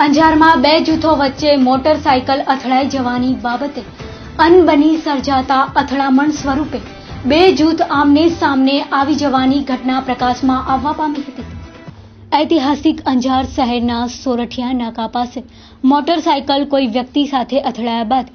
અંજારમાં બે જૂથો વચ્ચે મોટરસાયકલ અથડાઈ જવાની બાબતે અનબની સર્જાતા અથડામણ સ્વરૂપે બે જૂથ આમને સામને આવી જવાની ઘટના પ્રકાશમાં આવવા પામી હતી। ઐતિહાસિક અંજાર શહેરના સોરઠિયા નાકા પાસે મોટરસાયકલ કોઈ વ્યક્તિ સાથે અથડાયા બાદ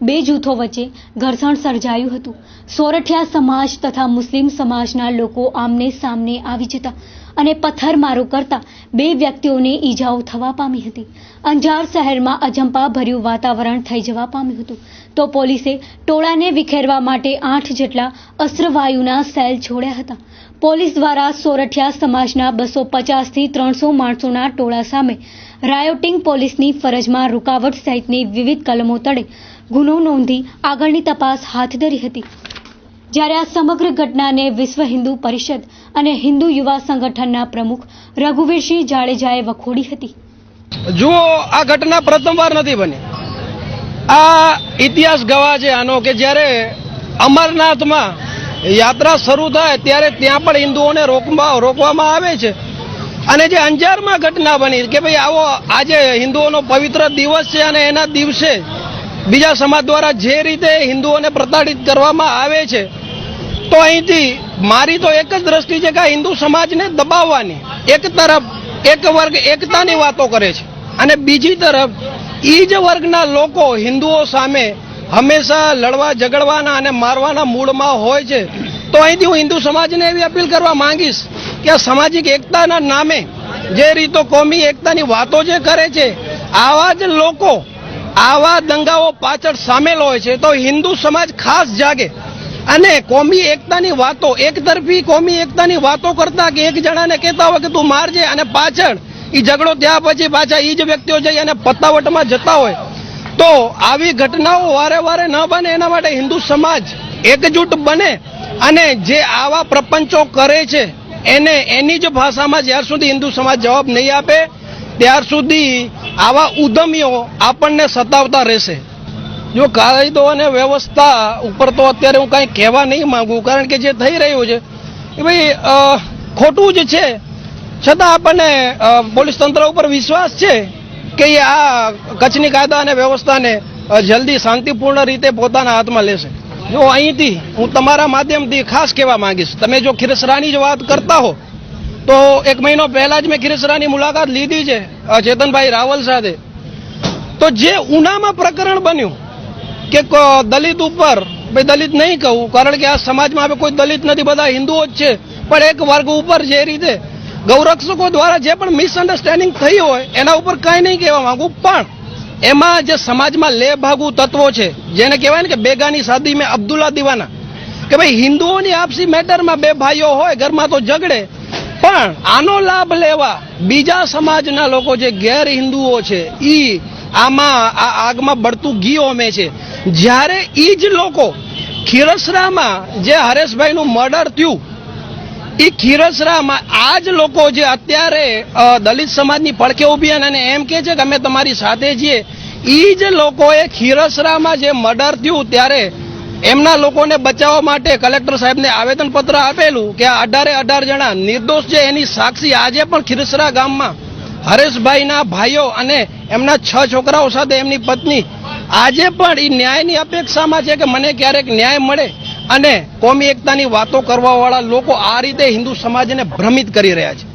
બે જૂથો વચ્ચે ઘર્ષણ સર્જાયું હતું। સોરઠિયા સમાજ તથા મુસ્લિમ સમાજના લોકો આમને સામને આવી જતા અને પથ્થરમારો કરતા બે વ્યક્તિઓને ઈજાઓ થવા પામી હતી। અંજાર શહેરમાં અજંપા ભર્યું વાતાવરણ થઈ જવા પામ્યું હતું તો પોલીસે ટોળાને વિખેરવા માટે 8 જેટલા અસ્ત્રવાયુના સેલ છોડ્યા હતા। પોલીસ દ્વારા સોરઠિયા સમાજના 250 થી 300 માણસોના ટોળા સામે રાયોટિંગ પોલીસની ફરજમાં રૂકાવટ સહિતની વિવિધ કલમો તળે ગુનો નોંધી આગળની તપાસ હાથ ધરી હતી। જ્યારે આ સમગ્ર ઘટનાને વિશ્વ હિન્દુ પરિષદ અને હિન્દુ યુવા સંગઠનના પ્રમુખ રઘુવીરસિંહ જાડેજાએ વખોડી હતી। જુઓ, આ ઘટના પ્રથમવાર નથી બની। આ ઇતિહાસ ગવાહ છે આનો કે જ્યારે અમરનાથમાં યાત્રા શરૂ થાય ત્યારે ત્યાં પણ હિન્દુઓને રોકવામાં આવે છે અને જે અંજારમાં ઘટના બની કે ભાઈ આવો આજે હિન્દુઓનો પવિત્ર દિવસ છે અને એના દિવસે બીજા સમાજ દ્વારા જે રીતે હિન્દુઓને પ્રતાડિત કરવામાં આવે છે તો અહીંથી મારી તો એક જ દ્રષ્ટિ છે કે હિન્દુ સમાજને દબાવવાની એક તરફ એક વર્ગ એકતાની વાતો કરે છે અને બીજી તરફ એ જ વર્ગના લોકો હિન્દુઓ સામે હંમેશા લડવા ઝઘડવાના અને મારવાના મૂડમાં હોય છે। તો અહીંથી હું હિન્દુ સમાજને એવી અપીલ કરવા માંગીશ કે આ સામાજિક એકતાના નામે જે રીતો કોમી એકતાની વાતો જે કરે છે આવા જ લોકો આવા દંગાઓ પાછળ સામેલ હોય છે તો હિન્દુ સમાજ ખાસ જાગે અને કોમી એકતાની વાતો એકતરફી કોમી એકતાની વાતો કરતા કે એક જણાને કહેતા હોય કે તું મારજે અને પાછળ એ ઝઘડો ત્યાં પછી પાછા એ જ વ્યક્તિઓ જઈ અને પતાવટમાં જતા હોય તો આવી ઘટનાઓ વારે વારે ન બને એના માટે હિન્દુ સમાજ એકજૂટ બને અને જે આવા પ્રપંચો કરે છે એને એની જ ભાષામાં જ્યાર સુધી હિન્દુ સમાજ જવાબ નહીં આપે ત્યાર સુધી આવા ઉદ્યમીઓ આપણને સતાવતા રહેશે। જો કાયદો અને વ્યવસ્થા ઉપર તો અત્યારે હું કાંઈ કહેવા નહીં માંગુ કારણ કે જે થઈ રહ્યું છે એ ભાઈ ખોટું જ છે છતાં આપણને પોલીસ તંત્ર ઉપર વિશ્વાસ છે કે એ આ કચ્છની કાયદા અને વ્યવસ્થાને જલ્દી શાંતિપૂર્ણ રીતે પોતાના હાથમાં લેશે। જો અહીંથી હું તમારા માધ્યમથી ખાસ કહેવા માંગીશ, તમે જો ખીરસરાની જ વાત કરતા હો તો 1 મહિનો પહેલા જ મેં ખીરસરાની મુલાકાત લીધી છે ચેતનભાઈ રાવલ સાથે। તો જે ઉનામાં પ્રકરણ બન્યું કે દલિત ઉપર, ભાઈ દલિત નહીં કહું કારણ કે આ સમાજમાં હવે કોઈ દલિત નથી, બધા હિન્દુઓ જ છે, પણ એક વર્ગ ઉપર જે રીતે ગૌરક્ષકો દ્વારા જે પણ મિસઅન્ડરસ્ટેન્ડિંગ થઈ હોય એના ઉપર કંઈ નહીં કહેવા માંગુ, પણ એમાં જે સમાજમાં લેભાગુ તત્વો છે જેને કહેવાય ને કે બેગાની શાદી મેં અબ્દુલ્લા દીવાના કે ભાઈ હિન્દુઓની આપસી મેટરમાં બે ભાઈઓ હોય ઘરમાં તો ઝઘડે પણ આનો લાભ લેવા બીજા સમાજના લોકો જે ગેર હિન્દુઓ છે ઈ આમાં આ આગમાં બળતું ઘી હોમે છે। જ્યારે ઈ જ લોકો ખીરસરામાં જે હરેશભાઈનું મર્ડર થયું એ ખીરસરામાં આ જ લોકો જે અત્યારે દલિત સમાજની પડખે ઉભી અને એમ કે છે કે અમે તમારી સાથે છીએ, એ જ લોકોએ ખીરસરામાં જે મર્ડર થયું ત્યારે એમના લોકોને બચાવવા માટે કલેક્ટર સાહેબને આવેદનપત્ર આપેલું કે આ 18 જણા નિર્દોષ છે એની સાક્ષી આજે પણ ખીરસરા ગામમાં હરેશભાઈના ભાઈઓ અને એમના 6 છોકરાઓ સાથે એમની પત્ની આજે પણ એ ન્યાયની અપેક્ષામાં છે કે મને ક્યારેક ન્યાય મળે અને કોમી એકતાની વાતો કરવાવાળા લોકો આ રીતે હિન્દુ સમાજને ભ્રમિત કરી રહ્યા છે।